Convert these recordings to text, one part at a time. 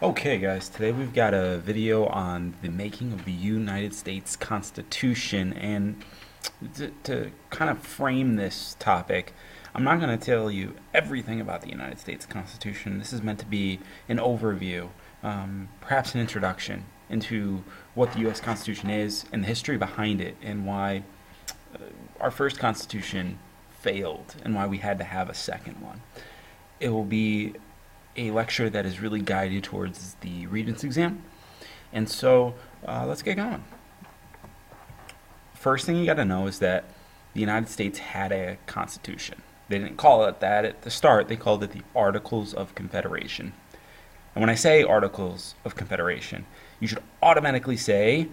Okay, guys, today we've got a video on the making of the United States Constitution, and to kind of frame this topic, I'm not going to tell you everything about the United States Constitution. This is meant to be an overview, perhaps an introduction into what the U.S. Constitution is and the history behind it, and why our first Constitution failed and why we had to have a second one. It will be a lecture that is really guided towards the Regents exam. And so let's get going. First thing you got to know is that the United States had a constitution. They didn't call it that at the start. They called it the Articles of Confederation. And when I say Articles of Confederation, you should automatically say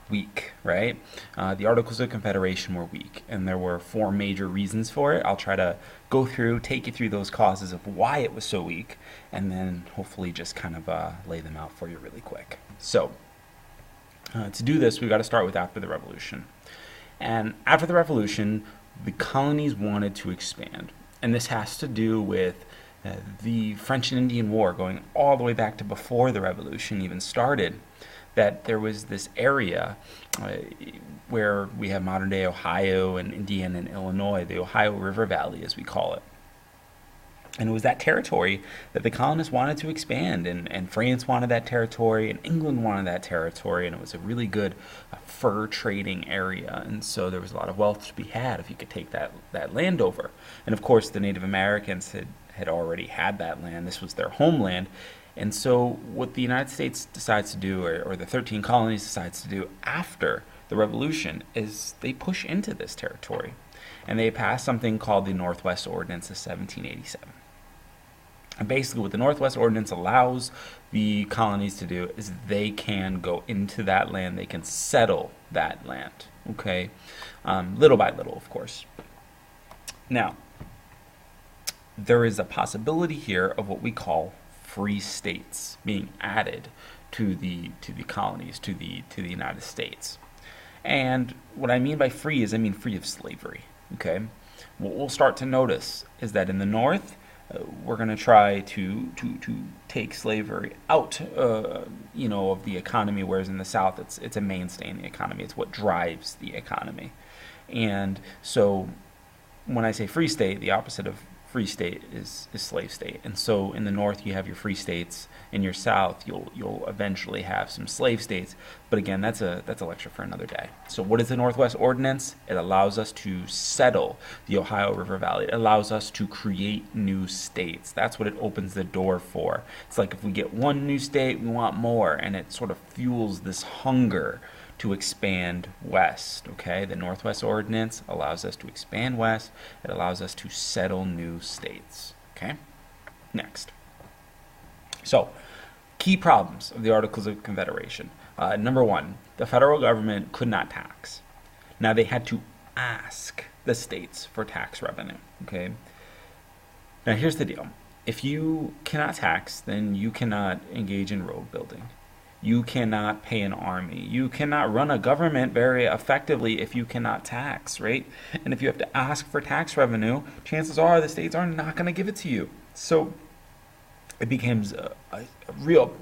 weak, right? The Articles of Confederation were weak, and there were four major reasons for it. I'll try to go through, take you through those causes of why it was so weak, and then hopefully just kind of lay them out for you really quick. So, to do this, we've got to start with after the Revolution. And after the Revolution, the colonies wanted to expand, and this has to do with the French and Indian War going all the way back to before the Revolution even started. That there was this area where we have modern-day Ohio and Indiana and Illinois, the Ohio River Valley, as we call it. And it was that territory that the colonists wanted to expand, and France wanted that territory, and England wanted that territory, and it was a really good fur trading area, and so there was a lot of wealth to be had if you could take that land over. And of course, the Native Americans had already had that land. This was their homeland. And so what the United States decides to do, or the 13 colonies decides to do after the Revolution, is they push into this territory. And they pass something called the Northwest Ordinance of 1787. And basically what the Northwest Ordinance allows the colonies to do is they can go into that land, they can settle that land, okay? Little by little, of course. Now, there is a possibility here of what we call free states being added to the colonies, to the United States. And what I mean by free is I mean free of slavery. Okay, what we'll start to notice is that in the North, we're going to try to take slavery out, of the economy, whereas in the South, it's a mainstay in the economy. It's what drives the economy. And so, when I say free state, the opposite of free state is slave state. And so in the North you have your free states, in your South you'll eventually have some slave states, but again that's a lecture for another day. So what is the Northwest Ordinance? It allows us to settle the Ohio River Valley. It allows us to create new states. That's what it opens the door for. It's like if we get one new state, we want more, and it sort of fuels this hunger to expand west, okay? The Northwest Ordinance allows us to expand west. It allows us to settle new states, okay? Next. So, key problems of the Articles of Confederation. Number one, the federal government could not tax. Now, they had to ask the states for tax revenue, okay? Now, here's the deal. If you cannot tax, then you cannot engage in road building. You cannot pay an army. You cannot run a government very effectively if you cannot tax, right? And if you have to ask for tax revenue, chances are the states are not going to give it to you. So it becomes a real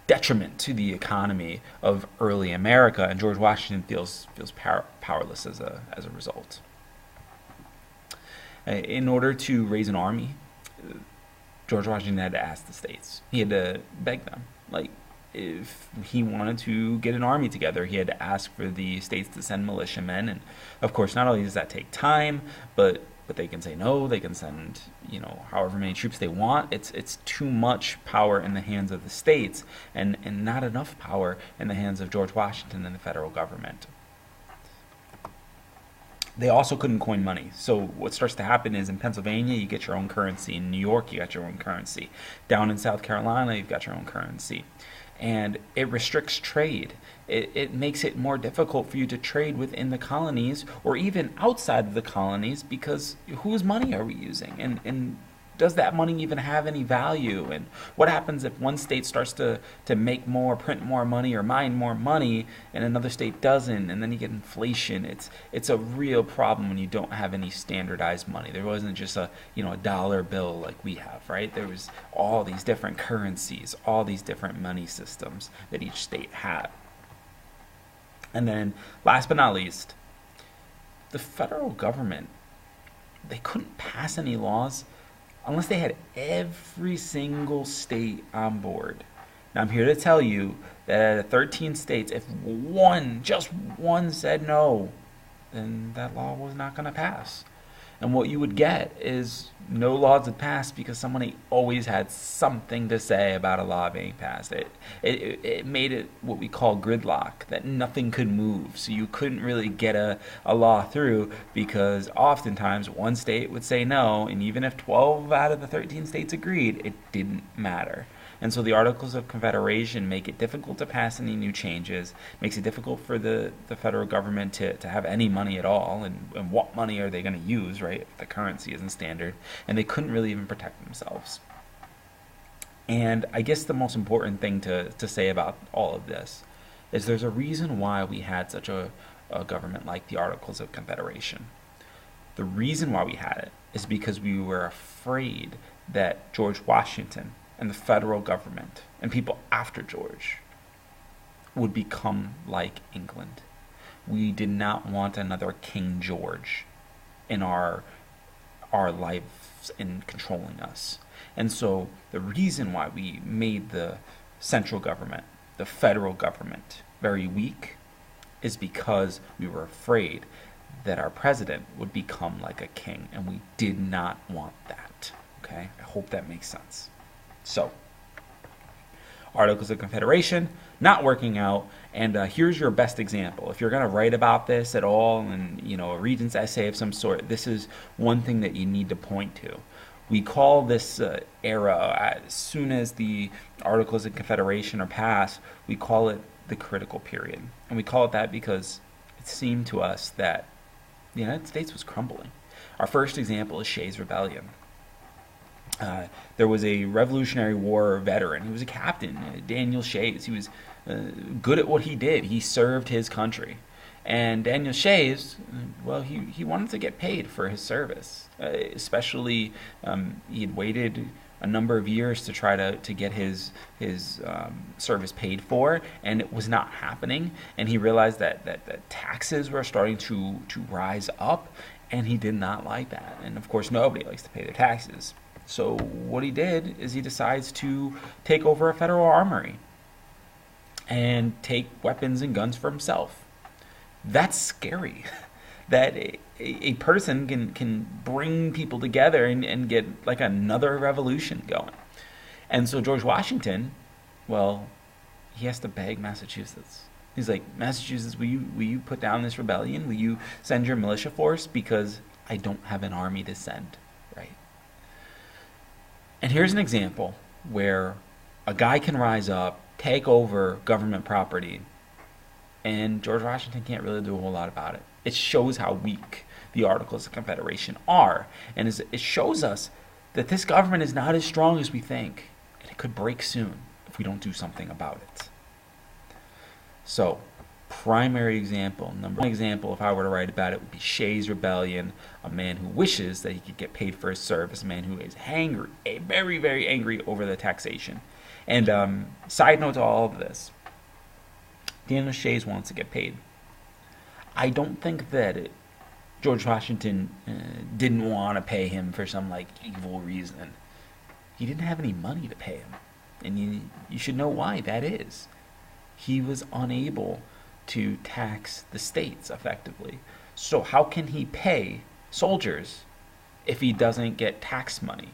detriment to the economy of early America, and George Washington feels powerless as a result. In order to raise an army, George Washington had to ask the states. He had to beg them. Like, if he wanted to get an army together, he had to ask for the states to send militiamen. And of course, not only does that take time, but they can say no. They can send, however many troops they want. It's too much power in the hands of the states, and not enough power in the hands of George Washington and the federal government. They also couldn't coin money. So what starts to happen is in Pennsylvania, you get your own currency. In New York, you got your own currency. Down in South Carolina, you've got your own currency. And it restricts trade. It makes it more difficult for you to trade within the colonies or even outside of the colonies, because whose money are we using? And does that money even have any value? And what happens if one state starts to make more, print more money, or mine more money, and another state doesn't? And then you get inflation. It's a real problem when you don't have any standardized money. There wasn't just a dollar bill like we have, right? There was all these different currencies, all these different money systems that each state had. And then, last but not least, the federal government, they couldn't pass any laws unless they had every single state on board. Now, I'm here to tell you that out of 13 states, if just one said no, then that law was not going to pass. And what you would get is no laws would pass because somebody always had something to say about a law being passed. It made it what we call gridlock, that nothing could move. So you couldn't really get a law through because oftentimes one state would say no, and even if 12 out of the 13 states agreed, it didn't matter. And so the Articles of Confederation make it difficult to pass any new changes, makes it difficult for the federal government to have any money at all, and what money are they going to use, right, if the currency isn't standard, and they couldn't really even protect themselves. And I guess the most important thing to say about all of this is there's a reason why we had such a government like the Articles of Confederation. The reason why we had it is because we were afraid that George Washington and the federal government and people after George would become like England. We did not want another King George in our lives and controlling us. And so the reason why we made the central government, the federal government, very weak is because we were afraid that our president would become like a king, and we did not want that. Okay? I hope that makes sense. So, Articles of Confederation, not working out, and here's your best example. If you're going to write about this at all, and a regent's essay of some sort, this is one thing that you need to point to. We call this era, as soon as the Articles of Confederation are passed, we call it the critical period. And we call it that because it seemed to us that the United States was crumbling. Our first example is Shays Rebellion. There was a Revolutionary War veteran. He was a captain, Daniel Shays. He was good at what he did. He served his country. And Daniel Shays, well, he wanted to get paid for his service. Especially, he had waited a number of years to try to get his service paid for, and it was not happening. And he realized that taxes were starting to rise up, and he did not like that. And of course, nobody likes to pay their taxes. So what he did is he decides to take over a federal armory and take weapons and guns for himself. That's scary. That a person can bring people together and get like another revolution going. And so George Washington, well, he has to beg Massachusetts. He's like, Massachusetts, will you put down this rebellion? Will you send your militia force? Because I don't have an army to send, right? And here's an example where a guy can rise up, take over government property, and George Washington can't really do a whole lot about it. It shows how weak the Articles of Confederation are, and it shows us that this government is not as strong as we think, and it could break soon if we don't do something about it. So, primary example, number one example, if I were to write about it, would be Shays Rebellion, a man who wishes that he could get paid for his service, a man who is angry, very, very angry over the taxation. And side note to all of this, Daniel Shays wants to get paid. I don't think that George Washington didn't want to pay him for some evil reason. He didn't have any money to pay him, and you should know why that is. He was unable to tax the states effectively. So how can he pay soldiers if he doesn't get tax money,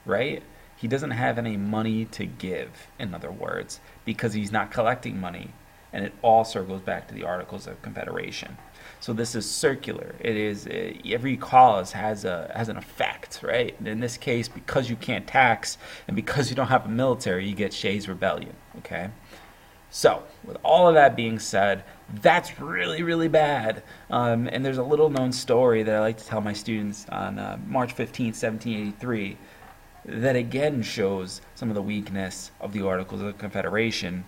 right? He doesn't have any money to give, in other words, because he's not collecting money. And it all circles back to the Articles of Confederation. So this is circular. It is every cause has an effect, right? And in this case, because you can't tax and because you don't have a military, you get Shays Rebellion, okay? So, with all of that being said, that's really, really bad. And there's a little known story that I like to tell my students on March 15th, 1783. that again shows some of the weakness of the Articles of Confederation,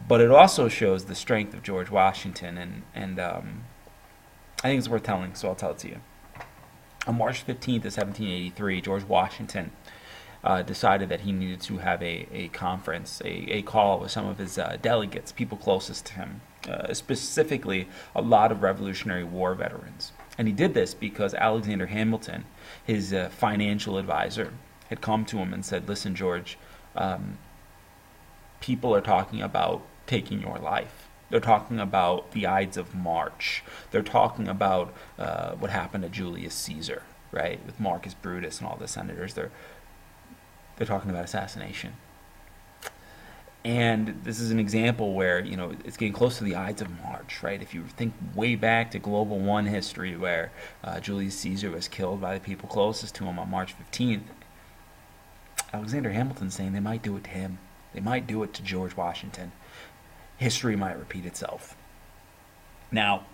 but it also shows the strength of George Washington, and I think it's worth telling, so I'll tell it to you. On March 15th of 1783, George Washington decided that he needed to have a conference, a call with some of his delegates, people closest to him, specifically a lot of Revolutionary War veterans. And he did this because Alexander Hamilton, his financial advisor, had come to him and said, listen, George, people are talking about taking your life. They're talking about the Ides of March. They're talking about what happened to Julius Caesar, right, with Marcus Brutus and all the senators. They're talking about assassination. And this is an example where, you know, it's getting close to the Ides of March, right? If you think way back to Global One history, where Julius Caesar was killed by the people closest to him on March 15th, Alexander Hamilton's saying they might do it to him. They might do it to George Washington. History might repeat itself. Now,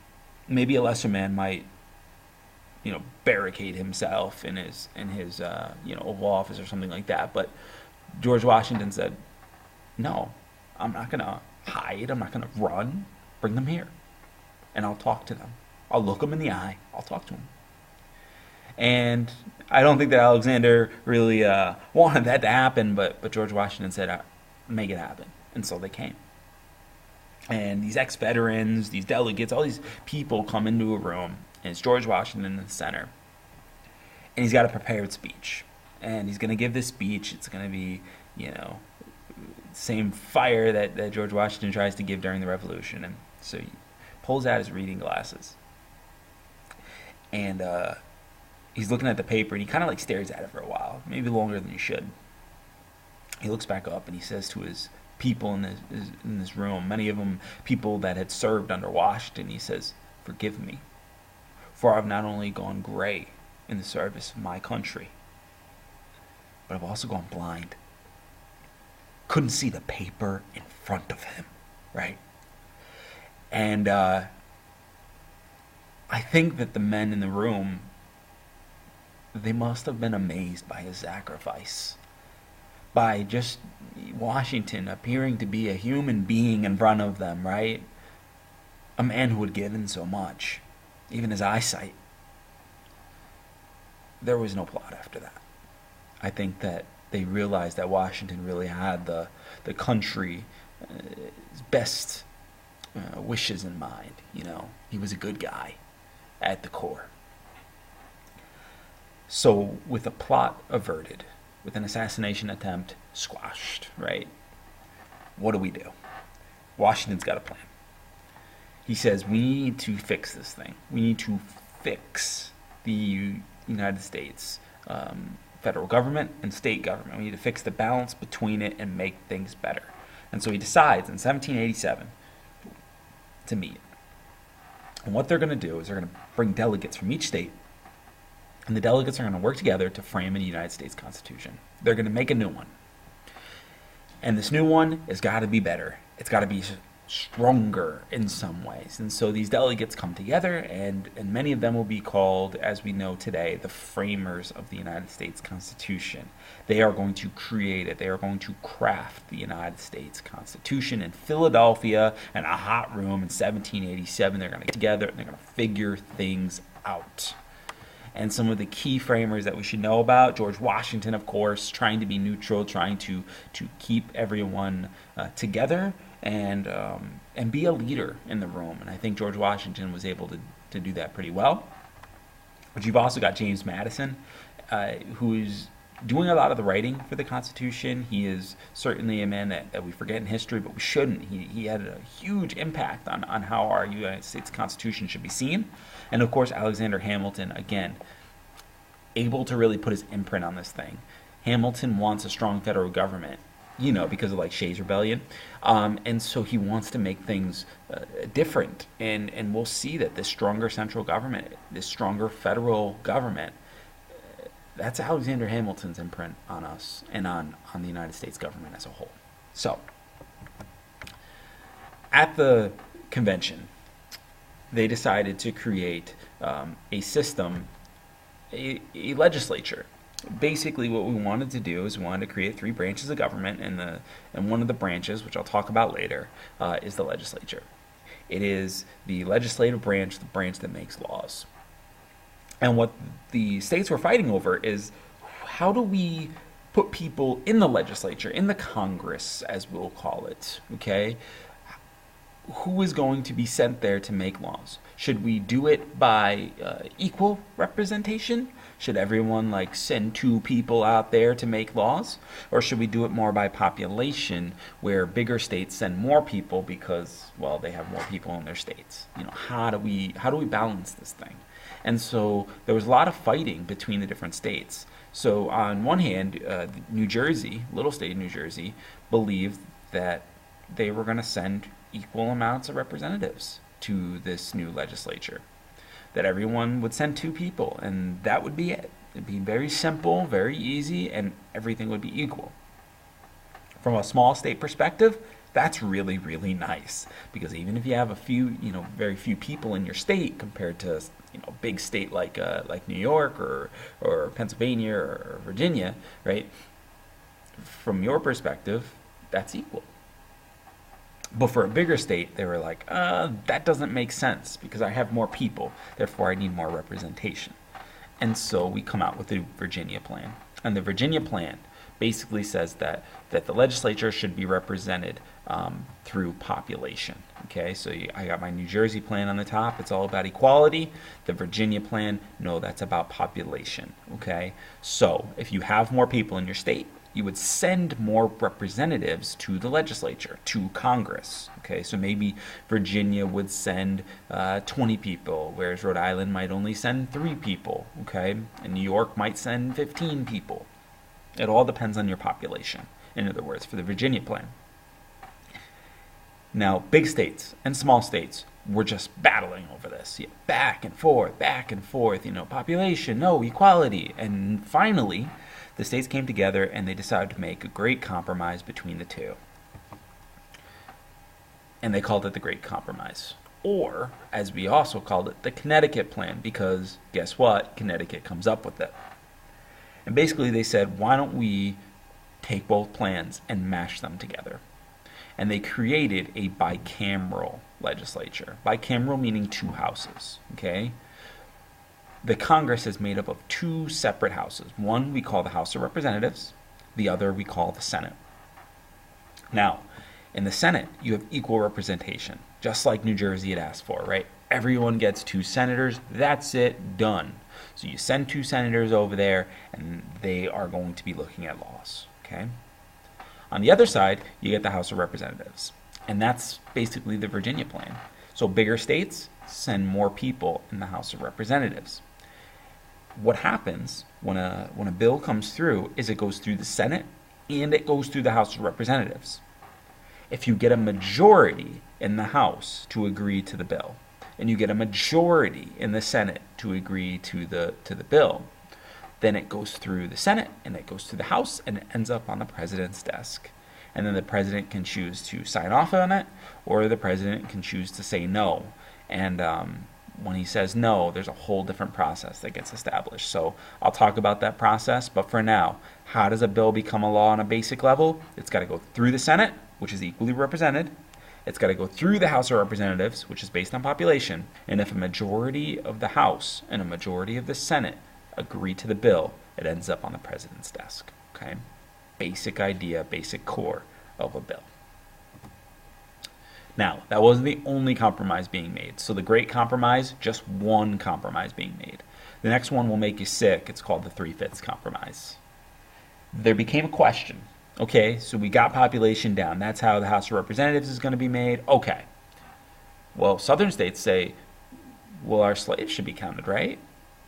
maybe a lesser man might, you know, barricade himself in his you know, Oval Office or something like that. But George Washington said, no, I'm not going to hide. I'm not going to run. Bring them here, and I'll talk to them. I'll look them in the eye. I'll talk to them. And I don't think that Alexander really wanted that to happen, but George Washington said, make it happen. And so they came. And these ex-veterans, these delegates, all these people come into a room, and it's George Washington in the center. And he's got a prepared speech. And he's going to give this speech. It's going to be, you know, same fire that George Washington tries to give during the Revolution. And so he pulls out his reading glasses. And he's looking at the paper, and he kind of like stares at it for a while, maybe longer than he should. He looks back up, and he says to his people in this room, many of them people that had served under Washington, he says, forgive me, for I've not only gone gray in the service of my country, but I've also gone blind. Couldn't see the paper in front of him, right? And I think that the men in the room, they must have been amazed by his sacrifice, by just Washington appearing to be a human being in front of them, right? A man who had given so much, even his eyesight. There was no plot after that. I think that they realized that Washington really had the country's best wishes in mind. You know, he was a good guy at the core. So with a plot averted, with an assassination attempt squashed, right? What do? Washington's got a plan. He says, we need to fix this thing. We need to fix the United States federal government and state government. We need to fix the balance between it and make things better. And so he decides in 1787 to meet. And what they're going to do is they're going to bring delegates from each state, and the delegates are going to work together to frame a United States Constitution. They're going to make a new one. And this new one has got to be better. It's got to be stronger in some ways. And so these delegates come together, and many of them will be called, as we know today, the framers of the United States Constitution. They are going to create it. They are going to craft the United States Constitution in Philadelphia in a hot room in 1787. They're going to get together and they're going to figure things out. And some of the key framers that we should know about, George Washington, of course, trying to be neutral, trying to keep everyone together and be a leader in the room. And I think George Washington was able to do that pretty well. But you've also got James Madison, who is doing a lot of the writing for the Constitution. He is certainly a man that we forget in history, but we shouldn't. He had a huge impact on how our United States Constitution should be seen. And of course, Alexander Hamilton, again, able to really put his imprint on this thing. Hamilton wants a strong federal government, you know, because of like Shays Rebellion. And so he wants to make things different. And we'll see that this stronger central government, this stronger federal government, that's Alexander Hamilton's imprint on us and on the United States government as a whole. So, at the convention, they decided to create a system, a legislature, Basically, what we wanted to do is we wanted to create three branches of government, and one of the branches, which I'll talk about later, is the legislature. It is the legislative branch, the branch that makes laws. And what the states were fighting over is, how do we put people in the legislature, in the Congress, as we'll call it, okay? Who is going to be sent there to make laws? Should we do it by equal representation? Should everyone send two people out there to make laws? Or should we do it more by population, where bigger states send more people because, well, they have more people in their states? How do we balance this thing? And so there was a lot of fighting between the different states. So on one hand, New Jersey, little state of New Jersey, believed that they were going to send equal amounts of representatives to this new legislature. That everyone would send two people, and that would be it. It'd be very simple, very easy, and everything would be equal. From a small state perspective, that's really, really nice, because even if you have a few, very few people in your state compared to, a big state like New York or Pennsylvania or Virginia, right? From your perspective, that's equal. But for a bigger state, they were like, that doesn't make sense because I have more people, therefore I need more representation. And so we come out with the Virginia plan. And the Virginia plan basically says that the legislature should be represented through population. Okay, so I got my New Jersey plan on the top. It's all about equality. The Virginia plan, no, that's about population. Okay, so if you have more people in your state, you would send more representatives to the legislature, to Congress. Okay, so maybe Virginia would send 20 people, whereas Rhode Island might only send 3 people. Okay, and New York might send 15 people. It all depends on your population, in other words, for the Virginia plan. Now, big states and small states were just battling over this. Back and forth, population, no, equality. And finally, the states came together and they decided to make a great compromise between the two. And they called it the Great Compromise. Or, as we also called it, the Connecticut Plan, because guess what? Connecticut comes up with it. And basically they said, why don't we take both plans and mash them together? And they created a bicameral legislature. Bicameral meaning 2 houses, okay? The Congress is made up of 2 separate houses. One we call the House of Representatives, the other we call the Senate. Now, in the Senate, you have equal representation, just like New Jersey had asked for, right? Everyone gets 2 senators, that's it, done. So you send 2 senators over there, and they are going to be looking at laws, okay? On the other side, you get the House of Representatives, and that's basically the Virginia plan. So bigger states send more people in the House of Representatives. What happens when a bill comes through is it goes through the Senate and it goes through the House of Representatives. If you get a majority in the House to agree to the bill, and you get a majority in the Senate to agree to the bill, then it goes through the Senate and it goes through the House and it ends up on the president's desk. And then the president can choose to sign off on it, or the president can choose to say no. And when he says no, there's a whole different process that gets established. So I'll talk about that process, but for now, how does a bill become a law on a basic level? It's got to go through the Senate, which is equally represented. It's got to go through the House of Representatives, which is based on population. And if a majority of the House and a majority of the Senate agree to the bill, it ends up on the president's desk. Okay? Basic idea, basic core of a bill. Now, that wasn't the only compromise being made. So the Great Compromise, just one compromise being made. The next one will make you sick. It's called the Three-Fifths Compromise. There became a question. Okay, so we got population down. That's how the House of Representatives is going to be made. Okay. Well, southern states say, well, our slaves should be counted, right?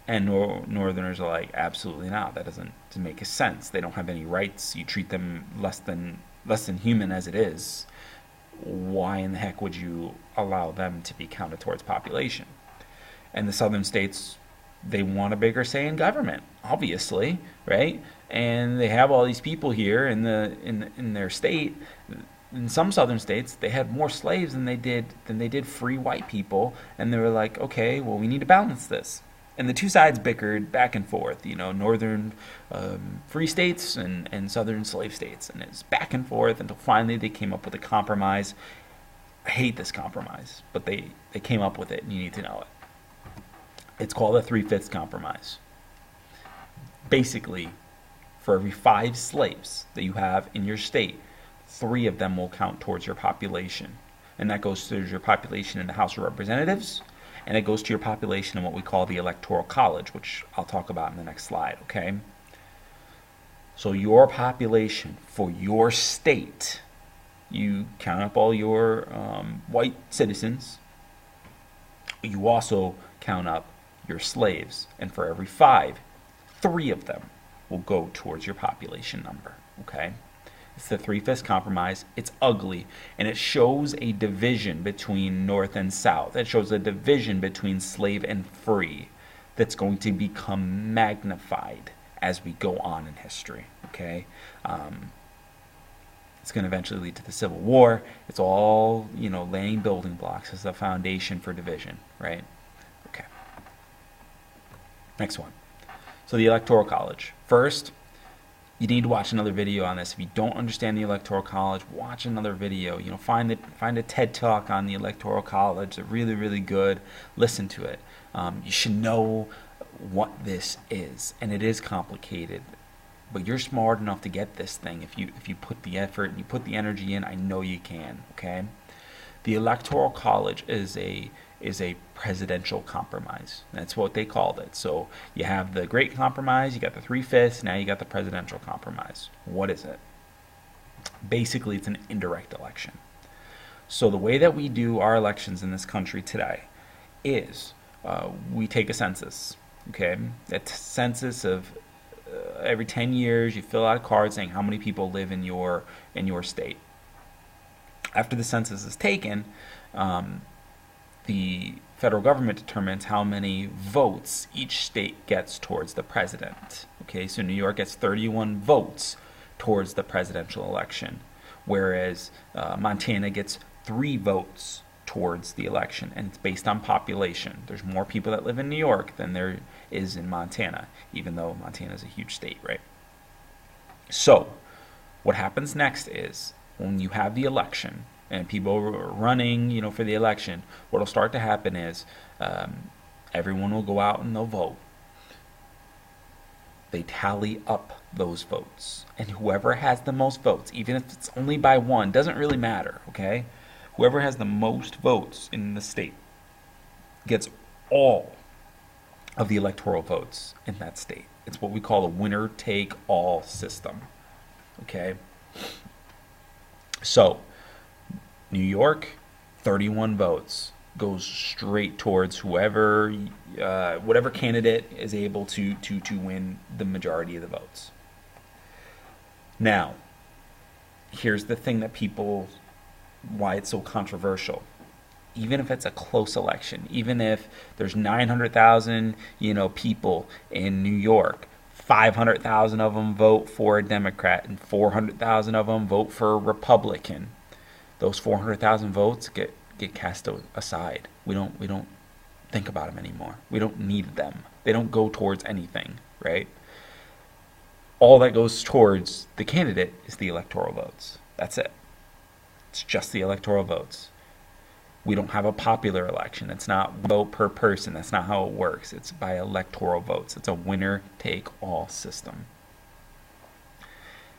And northerners are like, absolutely not. That doesn't make sense. They don't have any rights. You treat them less than human as it is. Why in the heck would you allow them to be counted towards population? And the southern states, they want a bigger say in government, obviously, right? And they have all these people here in their state. In some southern states, they had more slaves than they did free white people, and they were like, okay, well, we need to balance this. And the two sides bickered back and forth, northern free states and southern slave states. And it's back and forth until finally they came up with a compromise. I hate this compromise, but they came up with it, and you need to know it. It's called the Three-Fifths Compromise. Basically, for every 5 slaves that you have in your state, 3 of them will count towards your population. And that goes to your population in the House of Representatives, and it goes to your population in what we call the Electoral College, which I'll talk about in the next slide, okay? So your population for your state, you count up all your white citizens. You also count up your slaves, and for every 5, 3 of them will go towards your population number, okay? It's the Three-Fifths Compromise. It's ugly, and it shows a division between North and South. It shows a division between slave and free that's going to become magnified as we go on in history, okay? It's going to eventually lead to the Civil War. It's all, laying building blocks as a foundation for division, right? Okay. Next one. So the Electoral College. First, you need to watch another video on this. If you don't understand the Electoral College, watch another video. Find a TED Talk on the Electoral College. They're really, really good. Listen to it. You should know what this is, and it is complicated. But you're smart enough to get this thing if you put the effort and you put the energy in. I know you can. Okay. The Electoral College is a presidential compromise. That's what they called it. So you have the Great Compromise, you got the Three-Fifths, now you got the presidential compromise. What is it? Basically, it's an indirect election. So the way that we do our elections in this country today is we take a census. Okay, that census of every 10 years, you fill out a card saying how many people live in your state. After the census is taken, the federal government determines how many votes each state gets towards the president. Okay, so New York gets 31 votes towards the presidential election, whereas Montana gets 3 votes towards the election, and it's based on population. There's more people that live in New York than there is in Montana, even though Montana is a huge state, right? So what happens next is when you have the election and people are running, for the election, what will start to happen is everyone will go out and they'll vote. They tally up those votes, and whoever has the most votes, even if it's only by 1, doesn't really matter, okay? Whoever has the most votes in the state gets all of the electoral votes in that state. It's what we call a winner-take-all system, okay? So New York, 31 votes goes straight towards whoever, whatever candidate is able to win the majority of the votes. Now, here's the thing that why it's so controversial. Even if it's a close election, even if there's 900,000, people in New York, 500,000 of them vote for a Democrat and 400,000 of them vote for a Republican. Those 400,000 votes get cast aside. We don't think about them anymore. We don't need them. They don't go towards anything, right? All that goes towards the candidate is the electoral votes. That's it. It's just the electoral votes. We don't have a popular election. It's not vote per person. That's not how it works. It's by electoral votes. It's a winner-take-all system.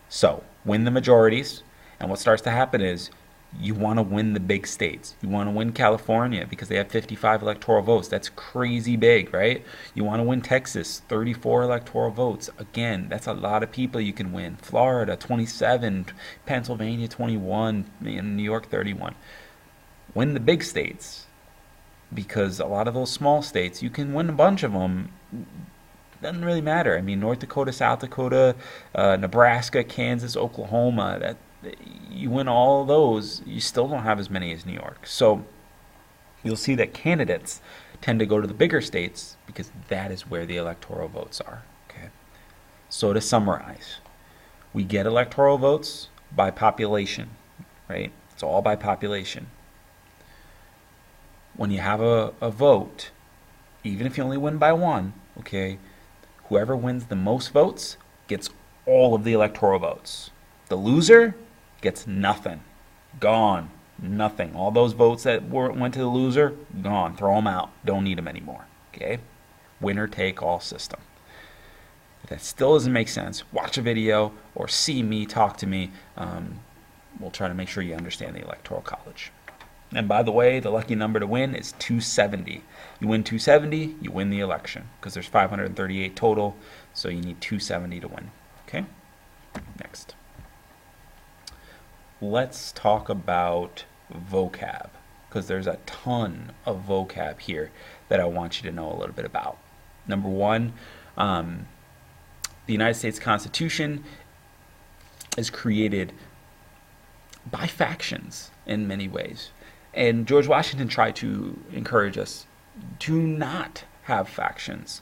So, win the majorities, and what starts to happen is you want to win the big states. You want to win California because they have 55 electoral votes. That's crazy big, right? You want to win Texas, 34 electoral votes. Again, that's a lot of people you can win. Florida, 27. Pennsylvania, 21. New York, 31. Win the big states, because a lot of those small states, you can win a bunch of them. Doesn't really matter. I mean, North Dakota, South Dakota, Nebraska, Kansas, Oklahoma, you win all of those, you still don't have as many as New York. So you'll see that candidates tend to go to the bigger states because that is where the electoral votes are. Okay. So to summarize, we get electoral votes by population, right? It's all by population. When you have a vote, even if you only win by one, okay, whoever wins the most votes gets all of the electoral votes. The loser gets nothing. Gone. Nothing. All those votes that went to the loser, gone. Throw them out. Don't need them anymore. Okay? Winner take all system. If that still doesn't make sense, watch a video or see me, talk to me. We'll try to make sure you understand the Electoral College. And by the way, the lucky number to win is 270. You win 270, you win the election, because there's 538 total, so you need 270 to win. Okay? Next. Let's talk about vocab, because there's a ton of vocab here that I want you to know a little bit about. Number one, the United States Constitution is created by factions in many ways. And George Washington tried to encourage us to not have factions.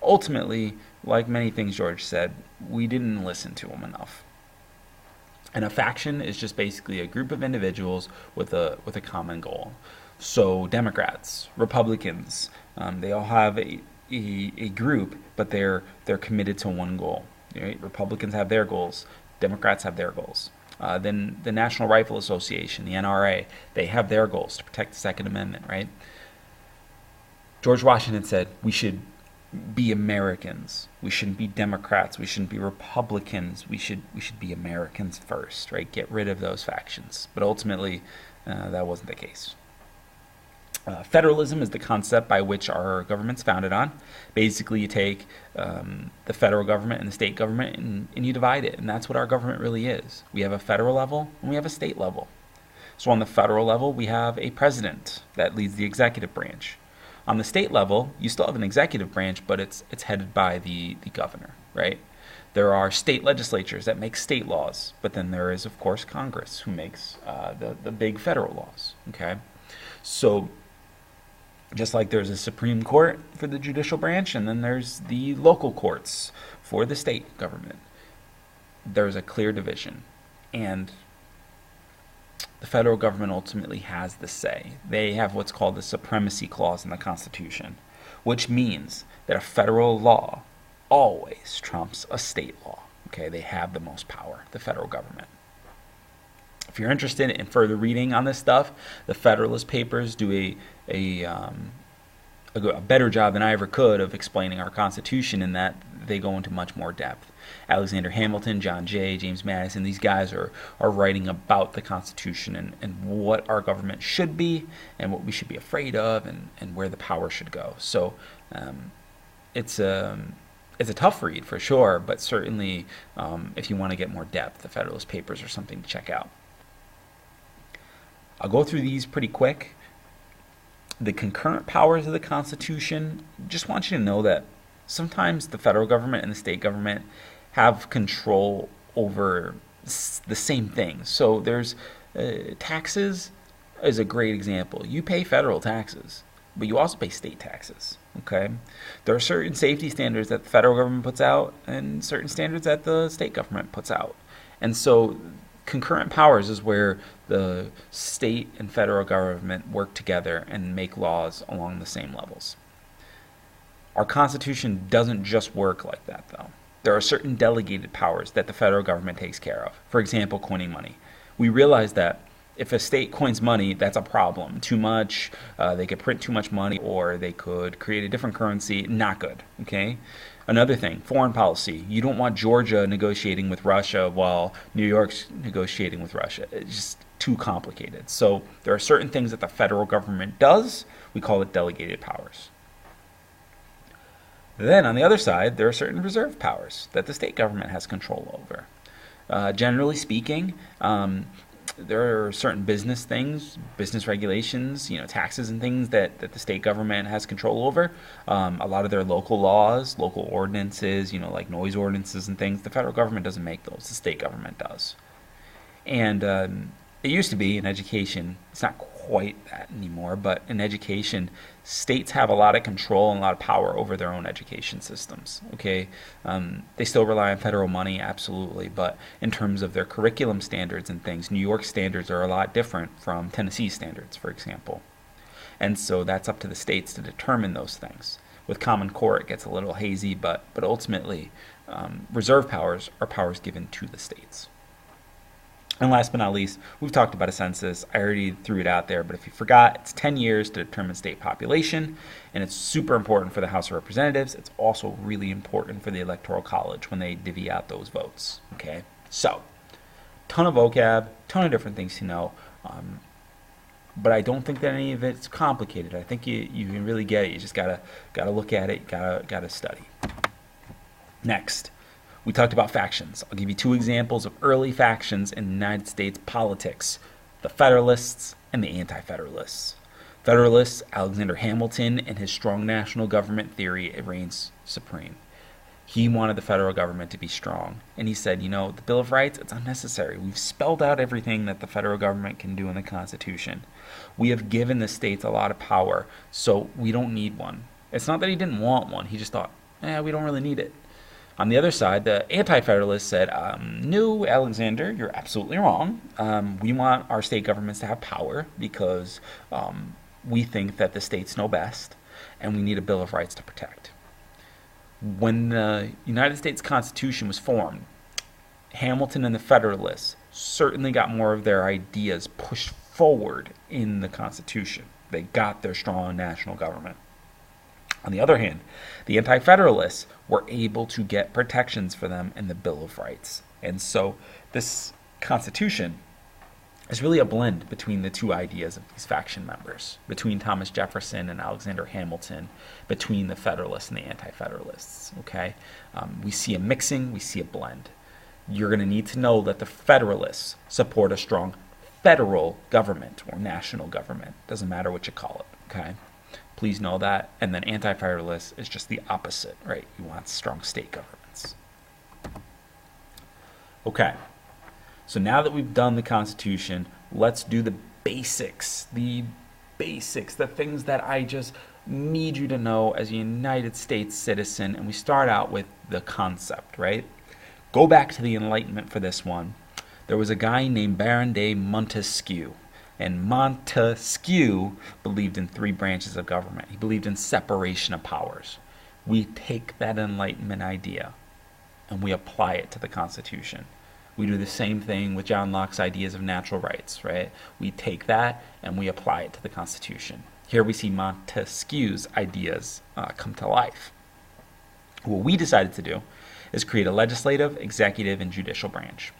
Ultimately, like many things George said, we didn't listen to him enough. And a faction is just basically a group of individuals with a common goal. So Democrats, Republicans, they all have a group, but they're committed to one goal. Right? Republicans have their goals. Democrats have their goals. Then the National Rifle Association, the NRA, they have their goals to protect the Second Amendment, right? George Washington said we should be Americans. We shouldn't be Democrats. We shouldn't be Republicans. We should be Americans first, right? Get rid of those factions. But ultimately, that wasn't the case. Federalism is the concept by which our government's founded on. Basically, you take the federal government and the state government and you divide it, and that's what our government really is. We have a federal level and we have a state level. So on the federal level, we have a president that leads the executive branch. On the state level, you still have an executive branch, but it's headed by the governor, right? There are state legislatures that make state laws, but then there is, of course, Congress who makes the big federal laws, okay? So just like there's a Supreme Court for the judicial branch, and then there's the local courts for the state government, there's a clear division. And the federal government ultimately has the say. They have what's called the supremacy clause in the Constitution, which means that a federal law always trumps a state law. Okay, they have the most power, the federal government. If you're interested in further reading on this stuff, the Federalist Papers do a better job than I ever could of explaining our Constitution, in that they go into much more depth. Alexander Hamilton, John Jay, James Madison, these guys are writing about the Constitution and what our government should be and what we should be afraid of and where the power should go. So it's a tough read for sure, but certainly if you want to get more depth, the Federalist Papers are something to check out. I'll go through these pretty quick. The concurrent powers of the Constitution, just want you to know that sometimes the federal government and the state government have control over the same thing. So there's taxes is a great example. You pay federal taxes, but you also pay state taxes. Okay, there are certain safety standards that the federal government puts out and certain standards that the state government puts out. And so concurrent powers is where the state and federal government work together and make laws along the same levels. Our Constitution doesn't just work like that, though. There are certain delegated powers that the federal government takes care of. For example, coining money. We realize that if a state coins money, that's a problem. Too much, they could print too much money, or they could create a different currency. Not good, okay? Another thing, foreign policy. You don't want Georgia negotiating with Russia while New York's negotiating with Russia. It's just too complicated. So there are certain things that the federal government does. We call it delegated powers. Then on the other side, there are certain reserved powers that the state government has control over. Generally speaking, there are certain business things, business regulations, taxes and things that the state government has control over. A lot of their local laws, local ordinances, like noise ordinances and things, the federal government doesn't make those, the state government does. And it used to be in education, it's not quite that anymore, but in education, states have a lot of control and a lot of power over their own education systems, okay? They still rely on federal money, absolutely, but in terms of their curriculum standards and things, New York standards are a lot different from Tennessee standards, for example. And so that's up to the states to determine those things. With Common Core, it gets a little hazy, but ultimately, reserve powers are powers given to the states. And last but not least, we've talked about a census. I already threw it out there, but if you forgot, it's 10 years to determine state population, and it's super important for the House of Representatives. It's also really important for the Electoral College when they divvy out those votes. Okay, so ton of vocab, ton of different things to know, but I don't think that any of it's complicated. I think you can really get it. You just gotta look at it, gotta study. Next, we talked about factions. I'll give you two examples of early factions in United States politics: the Federalists and the Anti-Federalists. Federalists, Alexander Hamilton and his strong national government theory, it reigns supreme. He wanted the federal government to be strong, and he said, the Bill of Rights, it's unnecessary. We've spelled out everything that the federal government can do in the Constitution. We have given the states a lot of power, so we don't need one. It's not that he didn't want one. He just thought, we don't really need it. On the other side, the Anti-Federalists said, no, Alexander, you're absolutely wrong. We want our state governments to have power because we think that the states know best, and we need a Bill of Rights to protect. When the United States Constitution was formed, Hamilton and the Federalists certainly got more of their ideas pushed forward in the Constitution. They got their strong national government. On the other hand, the Anti-Federalists were able to get protections for them in the Bill of Rights. And so this Constitution is really a blend between the two ideas of these faction members, between Thomas Jefferson and Alexander Hamilton, between the Federalists and the Anti-Federalists. Okay, we see a mixing, we see a blend. You're going to need to know that the Federalists support a strong federal government or national government. Doesn't matter what you call it. Okay, please know that. And then Anti-Federalists is just the opposite, right? You want strong state governments. Okay. So now that we've done the Constitution, let's do the basics, the things that I just need you to know as a United States citizen. And we start out with the concept, right? Go back to the Enlightenment for this one. There was a guy named Baron de Montesquieu, and Montesquieu believed in three branches of government. He believed in separation of powers. We take that Enlightenment idea and we apply it to the Constitution. We do the same thing with John Locke's ideas of natural rights, right? We take that and we apply it to the Constitution. Here we see Montesquieu's ideas come to life. What we decided to do is create a legislative, executive, and judicial branch.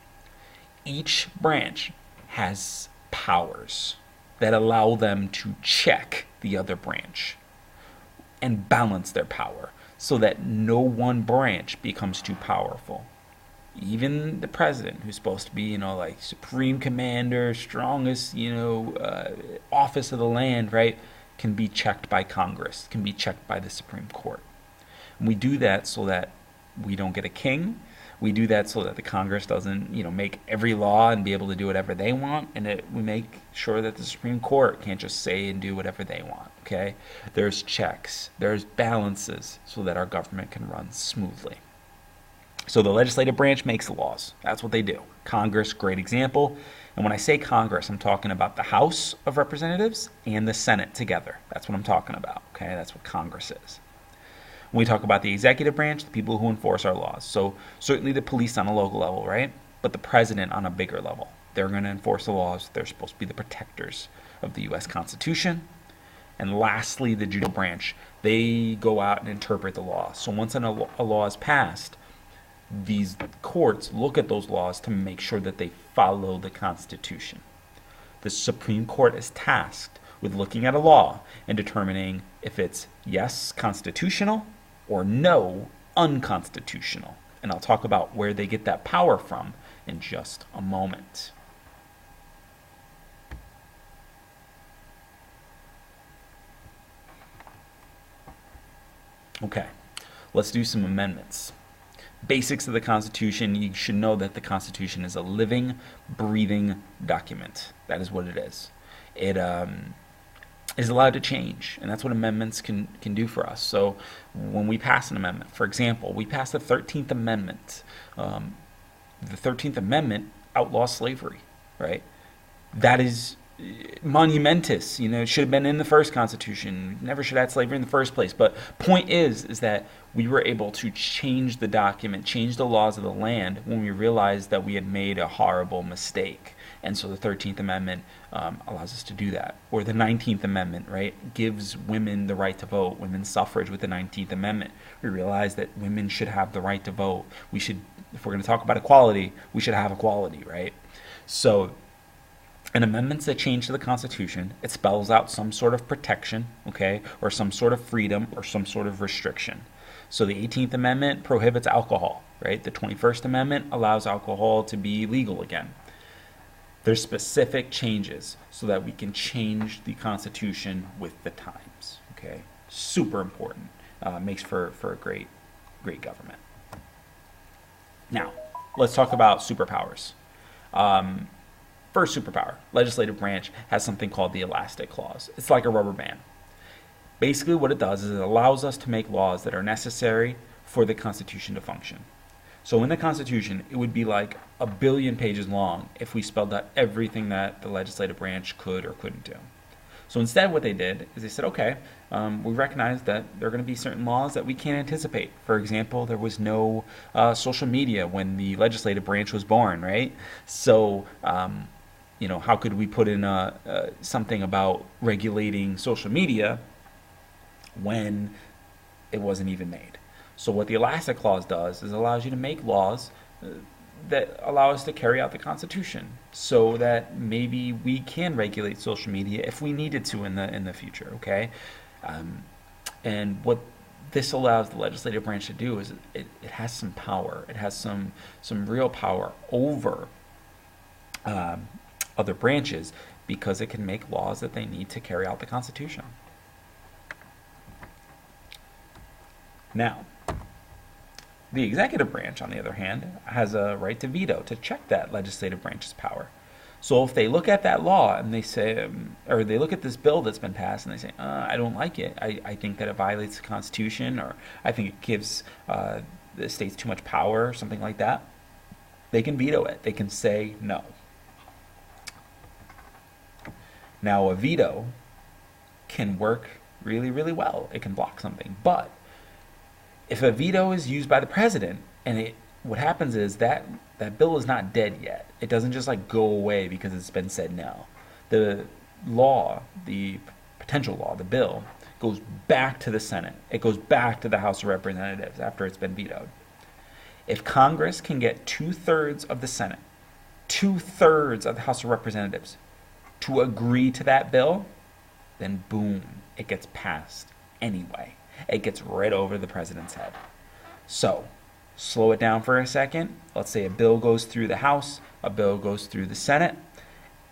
Each branch has powers that allow them to check the other branch and balance their power so that no one branch becomes too powerful. Even the president, who's supposed to be, like supreme commander, strongest, office of the land, right, can be checked by Congress, can be checked by the Supreme Court. And we do that so that we don't get a king. We do that so that the Congress doesn't, make every law and be able to do whatever they want. And we make sure that the Supreme Court can't just say and do whatever they want, okay? There's checks, there's balances so that our government can run smoothly. So the legislative branch makes laws. That's what they do. Congress, great example. And when I say Congress, I'm talking about the House of Representatives and the Senate together. That's what I'm talking about, okay? That's what Congress is. When we talk about the executive branch, the people who enforce our laws. So certainly the police on a local level, right? But the president on a bigger level. They're going to enforce the laws. They're supposed to be the protectors of the U.S. Constitution. And lastly, the judicial branch. They go out and interpret the law. So once a law is passed, these courts look at those laws to make sure that they follow the Constitution. The Supreme Court is tasked with looking at a law and determining if it's yes, constitutional, or no, unconstitutional. And I'll talk about where they get that power from in just a moment. Okay, let's do some amendments. Basics of the Constitution. You should know that the Constitution is a living, breathing document. That is what it is. It is allowed to change, and that's what amendments can do for us. So when we pass an amendment, for example, we passed the 13th Amendment. The 13th Amendment outlaws slavery, right? That is monumentous. It should have been in the first Constitution. We never should have had slavery in the first place. But point is that we were able to change the document, change the laws of the land when we realized that we had made a horrible mistake. And so the 13th Amendment allows us to do that. Or the 19th Amendment, right, gives women the right to vote, women's suffrage with the 19th Amendment. We realize that women should have the right to vote. We should, if we're going to talk about equality, we should have equality, right? So an amendment that change to the Constitution, it spells out some sort of protection, okay, or some sort of freedom or some sort of restriction. So the 18th Amendment prohibits alcohol, right? The 21st Amendment allows alcohol to be legal again. There's specific changes so that we can change the Constitution with the times, okay? Super important. Makes for a great government. Now, let's talk about superpowers. First superpower, legislative branch, has something called the elastic clause. It's like a rubber band. Basically what it does is it allows us to make laws that are necessary for the Constitution to function. So in the Constitution, it would be like 1 billion pages long if we spelled out everything that the legislative branch could or couldn't do. So instead what they did is they said, okay, we recognize that there are going to be certain laws that we can't anticipate. For example, there was no social media when the legislative branch was born, right? So how could we put in something about regulating social media when it wasn't even made? So what the elastic clause does is it allows you to make laws that allow us to carry out the Constitution so that maybe we can regulate social media if we needed to in the future, okay? And what this allows the legislative branch to do is it has some power. It has some real power over other branches because it can make laws that they need to carry out the Constitution. Now, the executive branch, on the other hand, has a right to veto, to check that legislative branch's power. So if they look at that law and they say, or they look at this bill that's been passed and they say, I don't like it, I think that it violates the Constitution, or I think it gives the states too much power, or something like that, they can veto it. They can say no. Now, a veto can work really, really well. It can block something. But if a veto is used by the president, and what happens is that bill is not dead yet. It doesn't just like go away because it's been said no. The law, the potential law, the bill, goes back to the Senate. It goes back to the House of Representatives after it's been vetoed. If Congress can get 2/3 of the Senate, 2/3 of the House of Representatives to agree to that bill, then boom, it gets passed anyway. It gets right over the president's head. So, slow it down for a second. Let's say a bill goes through the House, a bill goes through the Senate,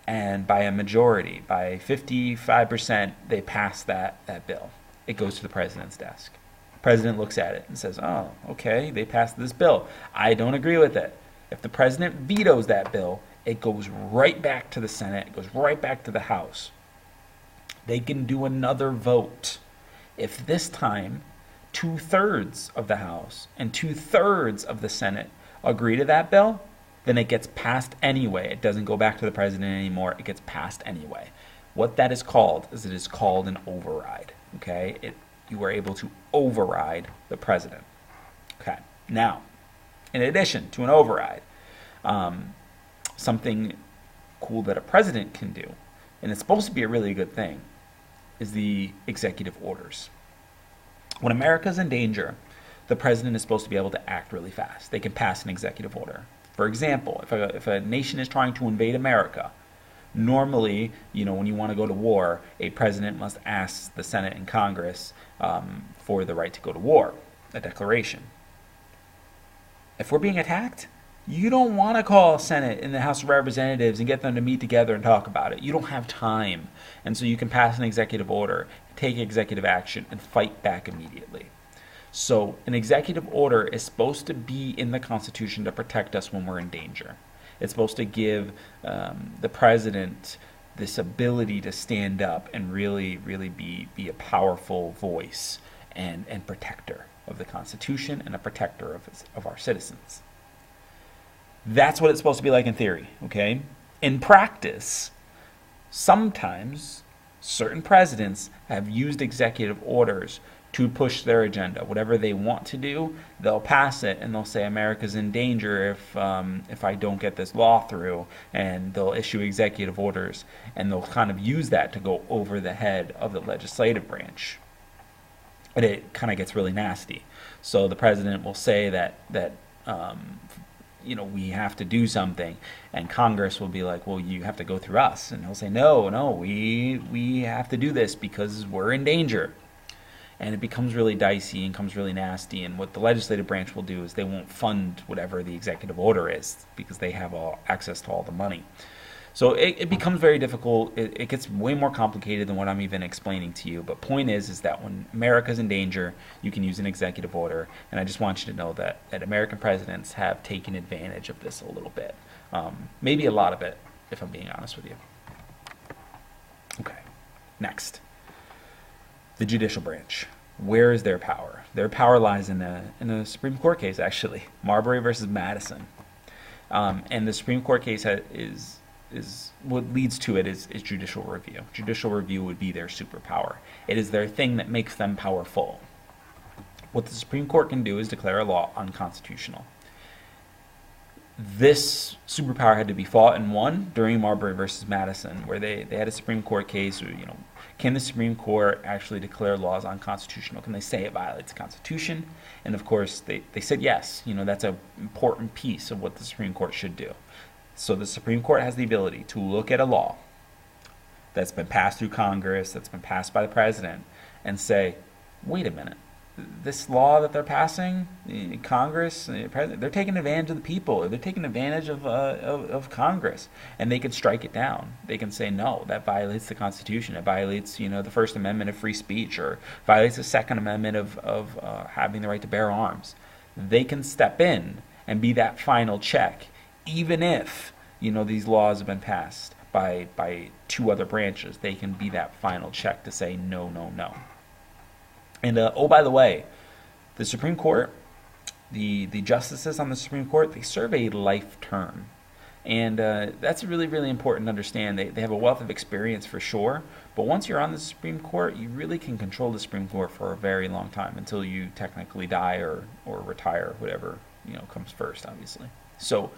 and by a majority, by 55%, they pass that bill. It goes to the president's desk. The president looks at it and says, oh, okay, they passed this bill. I don't agree with it. If the president vetoes that bill, it goes right back to the Senate, it goes right back to the House. They can do another vote. If this time 2/3 of the House and 2/3 of the Senate agree to that bill, then it gets passed anyway. It doesn't go back to the president anymore. It gets passed anyway. What that is called is it is called an override. Okay, you are able to override the president. Okay, now, in addition to an override, something cool that a president can do, and it's supposed to be a really good thing, is the executive orders. When America's in danger, the president is supposed to be able to act really fast. They can pass an executive order. For example, if a nation is trying to invade America, normally, when you want to go to war, a president must ask the Senate and Congress for the right to go to war, a declaration. If we're being attacked, you don't want to call Senate and the House of Representatives and get them to meet together and talk about it. You don't have time. And so you can pass an executive order, take executive action, and fight back immediately. So an executive order is supposed to be in the Constitution to protect us when we're in danger. It's supposed to give the president this ability to stand up and really, really be a powerful voice and protector of the Constitution and a protector of our citizens. That's what it's supposed to be like in theory, okay? In practice, Sometimes certain presidents have used executive orders to push their agenda. Whatever they want to do, they'll pass it and they'll say America's in danger if I don't get this law through, and they'll issue executive orders, and they'll kind of use that to go over the head of the legislative branch. And it kind of gets really nasty. So the president will say that we have to do something, and Congress will be like, well, you have to go through us, and he'll say, no, we have to do this because we're in danger. And it becomes really dicey and becomes really nasty, and what the legislative branch will do is they won't fund whatever the executive order is because they have all access to all the money. So it becomes very difficult. It gets way more complicated than what I'm even explaining to you. But point is that when America's in danger, you can use an executive order. And I just want you to know that American presidents have taken advantage of this a little bit. Maybe a lot of it, if I'm being honest with you. Okay, next. The judicial branch. Where is their power? Their power lies in a Supreme Court case, actually. Marbury versus Madison. And the Supreme Court case is what leads to it is judicial review. Judicial review would be their superpower. It is their thing that makes them powerful. What the Supreme Court can do is declare a law unconstitutional. This superpower had to be fought and won during Marbury versus Madison, where they had a Supreme Court case. Can the Supreme Court actually declare laws unconstitutional? Can they say it violates the Constitution? And of course, they said yes. That's an important piece of what the Supreme Court should do. So the Supreme Court has the ability to look at a law that's been passed through Congress, that's been passed by the president, and say, wait a minute, this law that they're passing, Congress, the president, they're taking advantage of the people. They're taking advantage of Congress, and they can strike it down. They can say, no, that violates the Constitution. It violates, the First Amendment of free speech, or violates the Second Amendment of having the right to bear arms. They can step in and be that final check, even if, these laws have been passed by two other branches. They can be that final check to say, no, no, no. And, by the way, the Supreme Court, the justices on the Supreme Court, they serve a life term. And that's really, really important to understand. They have a wealth of experience for sure. But once you're on the Supreme Court, you really can control the Supreme Court for a very long time until you technically die or retire, whatever comes first, obviously. So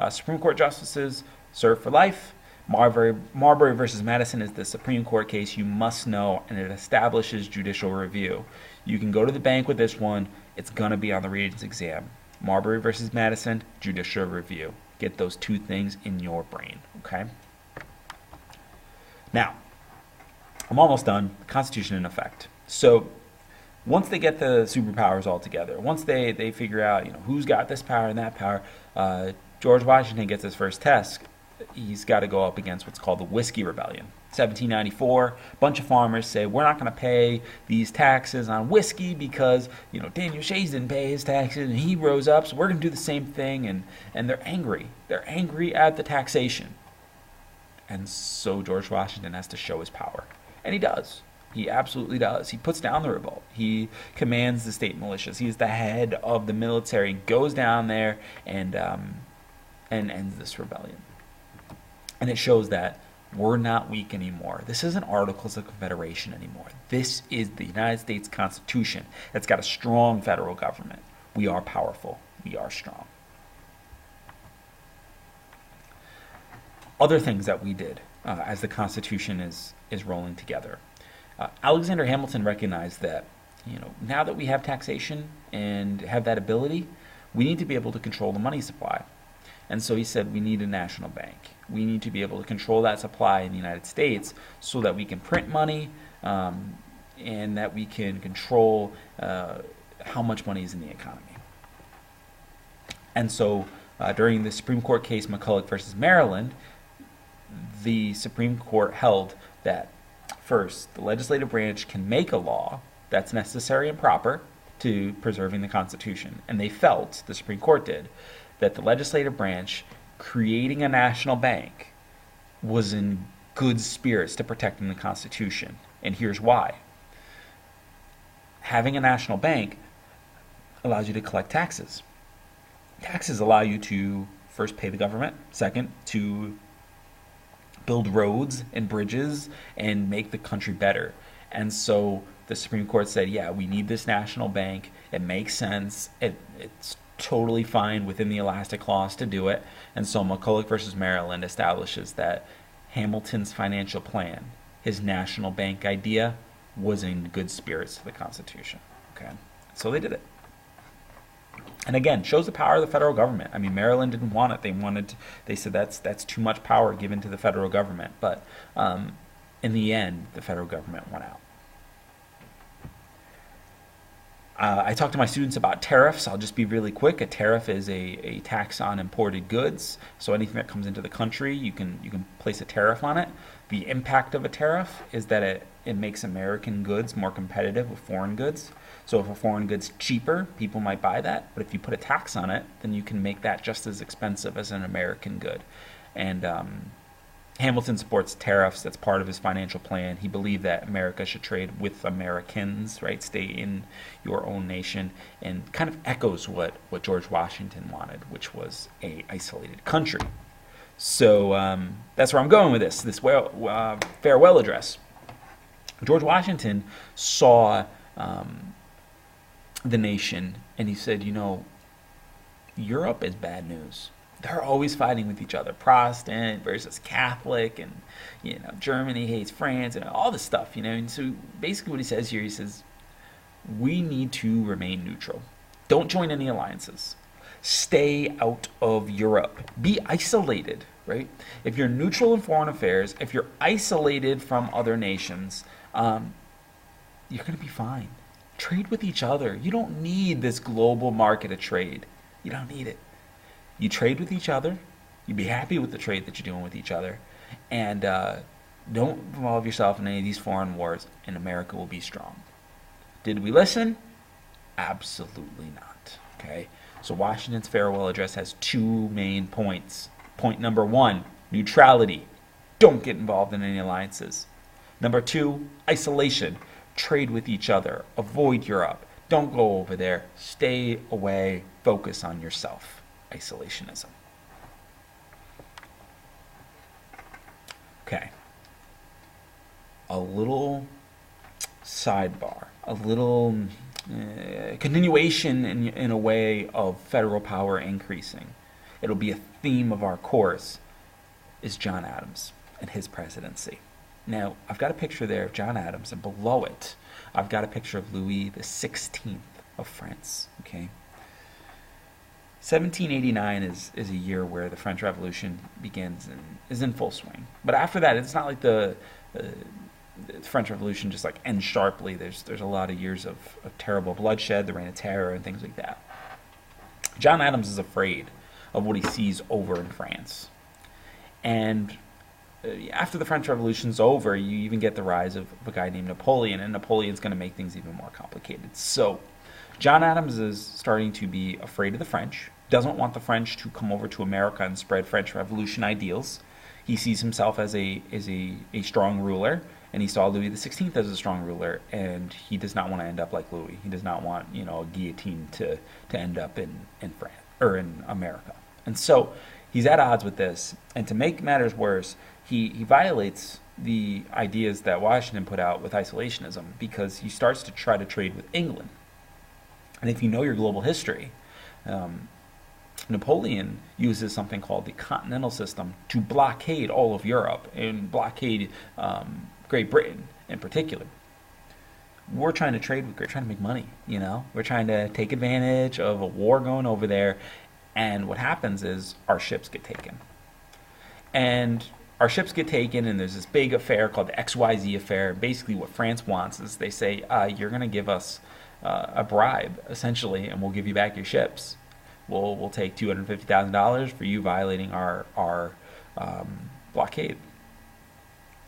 Supreme Court justices serve for life. Marbury versus Madison is the Supreme Court case you must know, and it establishes judicial review. You can go to the bank with this one. It's going to be on the Regents exam. Marbury versus Madison, judicial review. Get those two things in your brain, okay? Now, I'm almost done. Constitution in effect. So once they get the superpowers all together, once they figure out who's got this power and that power, George Washington gets his first test. He's got to go up against what's called the Whiskey Rebellion. 1794, a bunch of farmers say, we're not going to pay these taxes on whiskey because, Daniel Shays didn't pay his taxes and he rose up, so we're going to do the same thing. And they're angry. They're angry at the taxation. And so George Washington has to show his power. And he does. He absolutely does. He puts down the revolt. He commands the state militias. He's the head of the military, goes down there and ends this rebellion. And it shows that we're not weak anymore. This isn't Articles of Confederation anymore. This is the United States Constitution. It's got a strong federal government. We are powerful. We are strong. Other things that we did as the Constitution is rolling together. Alexander Hamilton recognized that, now that we have taxation and have that ability, we need to be able to control the money supply. And so he said we need a national bank. We need to be able to control that supply in the United States so that we can print money and that we can control how much money is in the economy. And so during the Supreme Court case McCulloch versus Maryland, the Supreme Court held that, first, the legislative branch can make a law that's necessary and proper to preserving the Constitution. And they felt, the Supreme Court did, that the legislative branch creating a national bank was in good spirits to protecting the Constitution. And here's why. Having a national bank allows you to collect taxes. Taxes allow you to first pay the government, second, to build roads and bridges and make the country better. And so the Supreme Court said, yeah, we need this national bank. It makes sense. It's totally fine within the elastic clause to do it. And so McCulloch versus Maryland establishes that Hamilton's financial plan, his national bank idea, was in good spirits to the Constitution. Okay, so they did it. And again, shows the power of the federal government. I mean, Maryland didn't want it. They said that's too much power given to the federal government. But in the end, the federal government won out. I talked to my students about tariffs. I'll just be really quick. A tariff is a tax on imported goods. So anything that comes into the country, you can place a tariff on it. The impact of a tariff is that it makes American goods more competitive with foreign goods. So if a foreign good's cheaper, people might buy that. But if you put a tax on it, then you can make that just as expensive as an American good. And Hamilton supports tariffs. That's part of his financial plan. He believed that America should trade with Americans, right? Stay in your own nation, and kind of echoes what George Washington wanted, which was a isolated country. So that's where I'm going with this farewell address. George Washington saw the nation, and he said, Europe is bad news. They're always fighting with each other, Protestant versus Catholic, and Germany hates France, and all this stuff, And so basically, what he says here, he says, we need to remain neutral. Don't join any alliances. Stay out of Europe. Be isolated, right? If you're neutral in foreign affairs, if you're isolated from other nations, you're going to be fine. Trade with each other. You don't need this global market of trade. You don't need it. You trade with each other. You be happy with the trade that you're doing with each other. And don't involve yourself in any of these foreign wars, and America will be strong. Did we listen? Absolutely not. Okay? So Washington's farewell address has two main points. Point number one, neutrality. Don't get involved in any alliances. Number two, isolation. Trade with each other. Avoid Europe. Don't go over there. Stay away. Focus on yourself. Isolationism. Okay. A little sidebar. A little continuation in a way of federal power increasing. It'll be a theme of our course, is John Adams and his presidency. Now, I've got a picture there of John Adams, and below it, I've got a picture of Louis XVI of France. Okay, 1789 is a year where the French Revolution begins and is in full swing. But after that, it's not like the French Revolution just like ends sharply. There's a lot of years of terrible bloodshed, the Reign of Terror, and things like that. John Adams is afraid of what he sees over in France, and after the French Revolution's over, you even get the rise of a guy named Napoleon, and Napoleon's going to make things even more complicated. So John Adams is starting to be afraid of the French, doesn't want the French to come over to America and spread French Revolution ideals. He sees himself as a strong ruler, and he saw Louis XVI as a strong ruler, and he does not want to end up like Louis. He does not want, a guillotine to end up in France or in America. And so he's at odds with this, and to make matters worse, he violates the ideas that Washington put out with isolationism, because he starts to try to trade with England. And if you know your global history, Napoleon uses something called the Continental System to blockade all of Europe and blockade Great Britain in particular. We're trying to trade with Great Britain, trying to make money, We're trying to take advantage of a war going over there, and what happens is our ships get taken. And our ships get taken, and there's this big affair called the XYZ Affair. Basically what France wants is they say, you're going to give us a bribe, essentially, and we'll give you back your ships. We'll take $250,000 for you violating our blockade.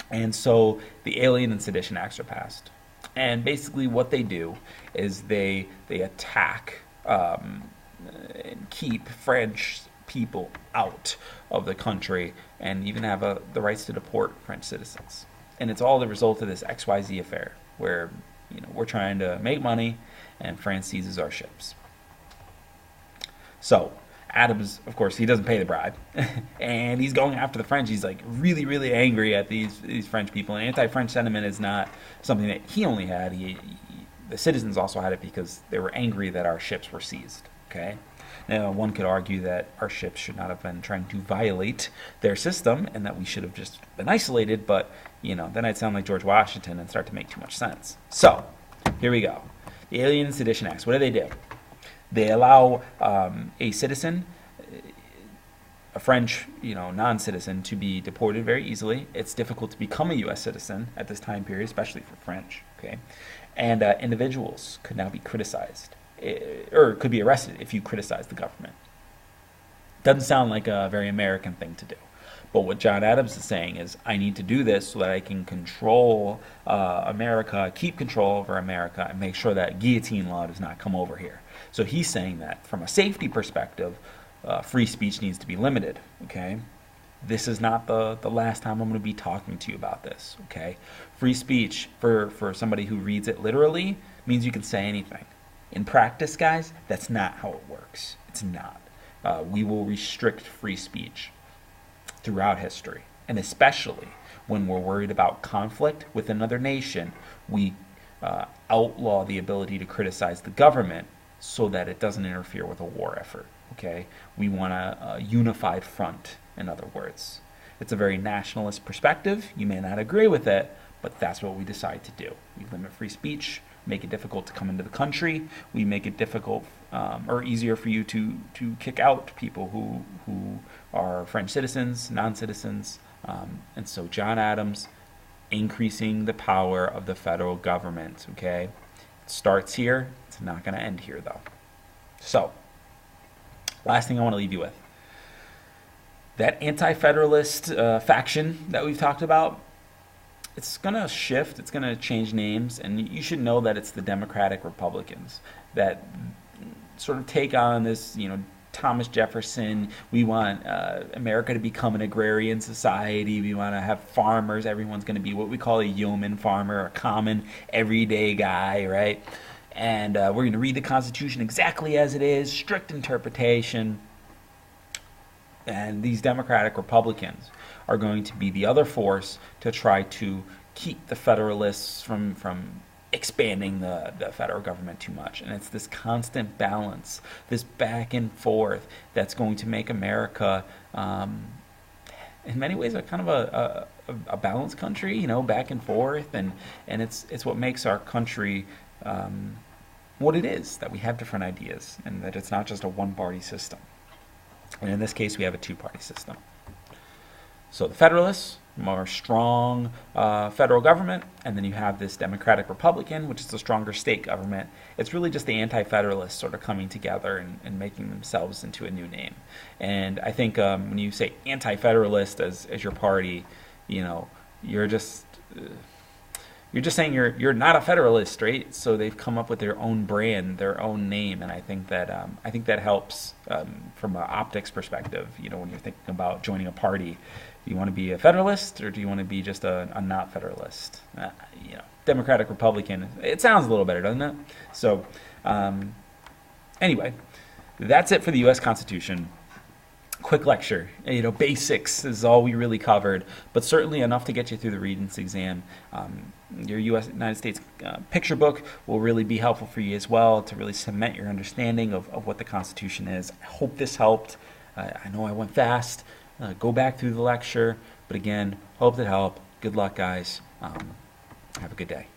And so the Alien and Sedition Acts are passed. And basically what they do is they attack and keep French people out of the country, and even have the rights to deport French citizens. And it's all the result of this XYZ affair, where we're trying to make money, and France seizes our ships. So Adams, of course, he doesn't pay the bribe, and he's going after the French. He's like really, really angry at these French people. And anti-French sentiment is not something that he only had. The citizens also had it because they were angry that our ships were seized. Okay, now one could argue that our ships should not have been trying to violate their system, and that we should have just been isolated. But then I'd sound like George Washington and start to make too much sense. So here we go. The Alien and Sedition Acts. What do? They allow a citizen, a French, non-citizen, to be deported very easily. It's difficult to become a U.S. citizen at this time period, especially for French. Okay, and individuals could now be criticized, or could be arrested if you criticize the government. Doesn't sound like a very American thing to do. But what John Adams is saying is, I need to do this so that I can control America, keep control over America, and make sure that guillotine law does not come over here. So he's saying that from a safety perspective, free speech needs to be limited. Okay, this is not the last time I'm going to be talking to you about this. Okay, free speech for somebody who reads it literally means you can say anything. In practice, guys, that's not how it works. It's not. We will restrict free speech throughout history, and especially when we're worried about conflict with another nation, we outlaw the ability to criticize the government so that it doesn't interfere with a war effort. Okay, we want a unified front. In other words, it's a very nationalist perspective. You may not agree with it, but that's what we decide to do. We limit free speech, make it difficult to come into the country. We make it difficult or easier for you to kick out people who are French citizens, non-citizens. And so John Adams increasing the power of the federal government. Okay, it starts here. It's not going to end here, though. So, last thing I want to leave you with. That anti-federalist faction that we've talked about, it's going to shift. It's going to change names. And you should know that it's the Democratic Republicans that sort of take on this, Thomas Jefferson. We want America to become an agrarian society. We want to have farmers. Everyone's going to be what we call a yeoman farmer, a common, everyday guy, right? And we're going to read the Constitution exactly as it is, strict interpretation. And these Democratic Republicans are going to be the other force to try to keep the Federalists from expanding the federal government too much. And it's this constant balance, this back and forth, that's going to make America, in many ways, a kind of a balanced country, back and forth. And it's what makes our country what it is, that we have different ideas and that it's not just a one-party system. And in this case, we have a two-party system. So the Federalists, more strong federal government, and then you have this Democratic Republican, which is a stronger state government. It's really just the Anti-Federalists sort of coming together and making themselves into a new name. And I think when you say Anti-Federalist as your party, you're just saying you're not a Federalist, right? So they've come up with their own brand, their own name, and I think that helps from an optics perspective. When you're thinking about joining a party, do you want to be a Federalist or do you want to be just a not Federalist? Democratic Republican. It sounds a little better, doesn't it? So anyway, that's it for the U.S. Constitution. Quick lecture. Basics is all we really covered, but certainly enough to get you through the Regents exam. Your United States picture book will really be helpful for you as well to really cement your understanding of what the Constitution is. I hope this helped. I know I went fast. Go back through the lecture, but again, hope it helped. Good luck, guys. Have a good day.